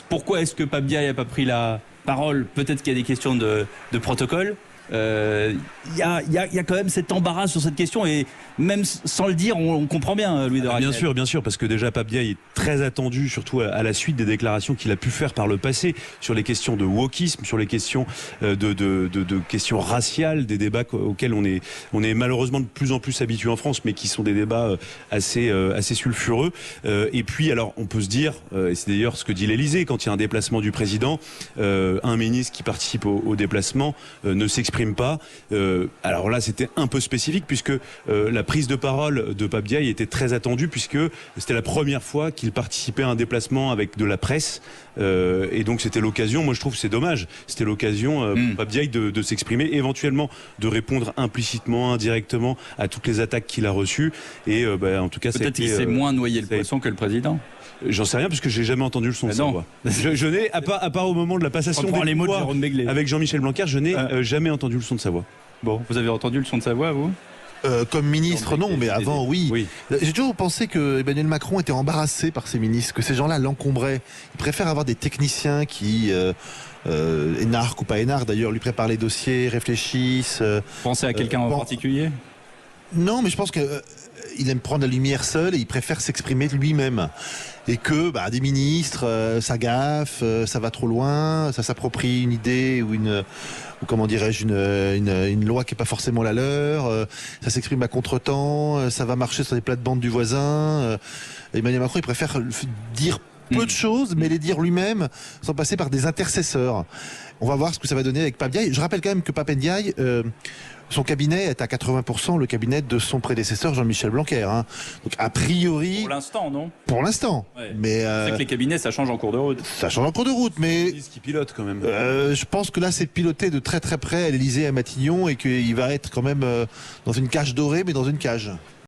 Pourquoi est-ce que Pape Diaye n'a pas pris la parole? Peut-être qu'il y a des questions de protocole. Il y a quand même cet embarras sur cette question, et même sans le dire, on comprend bien, Louis de Ragnel. Bien sûr, parce que déjà Pape Diaye est très attendu, surtout à la suite des déclarations qu'il a pu faire par le passé sur les questions de wokisme, sur les questions de questions raciales, des débats auxquels on est malheureusement de plus en plus habitué en France, mais qui sont des débats assez sulfureux. Et puis, alors, on peut se dire, et c'est d'ailleurs ce que dit l'Élysée, quand il y a un déplacement du président, un ministre qui participe au déplacement ne s'exprime pas. Alors là, c'était un peu spécifique, puisque la prise de parole de Pape Diaye était très attendue, puisque c'était la première fois qu'il participait à un déplacement avec de la presse, et donc c'était l'occasion, moi je trouve que c'est dommage, c'était l'occasion pour Pape Diaye de s'exprimer, éventuellement de répondre implicitement, indirectement à toutes les attaques qu'il a reçues, et en tout cas peut-être qu'il s'est moins noyé le poisson que le président. J'en sais rien, parce que j'ai jamais entendu le son de sa voix. Je n'ai, à part au moment de la passation des pouvoirs avec Jean-Michel Blanquer, je n'ai jamais entendu le son de sa voix. Bon, vous avez entendu le son de sa voix, vous? Comme ministre, non, mais avant, oui. J'ai toujours pensé que Emmanuel Macron était embarrassé par ses ministres, que ces gens-là l'encombraient. Il préfère avoir des techniciens qui, énarques ou pas énarques d'ailleurs, lui préparent les dossiers, réfléchissent. Pensez à quelqu'un en particulier? Non, mais je pense que il aime prendre la lumière seul et il préfère s'exprimer lui-même. Et que des ministres, ça gaffe, ça va trop loin, ça s'approprie une idée ou comment dirais-je, une loi qui n'est pas forcément la leur, ça s'exprime à contre-temps, ça va marcher sur les plates-bandes du voisin. Emmanuel Macron, il préfère dire peu de choses, mais les dire lui-même sans passer par des intercesseurs. On va voir ce que ça va donner avec Pape Diaye. Je rappelle quand même que Pape Diaye, son cabinet est à 80% le cabinet de son prédécesseur Jean-Michel Blanquer. Donc a priori... Pour l'instant, non? Pour l'instant. Ouais. Mais c'est que les cabinets, ça change en cours de route. Ça change en cours de route, mais... C'est qui pilote quand même. Je pense que là, c'est piloté de très très près à l'Élysée, à Matignon, et qu'il va être quand même dans une cage dorée, mais dans une cage.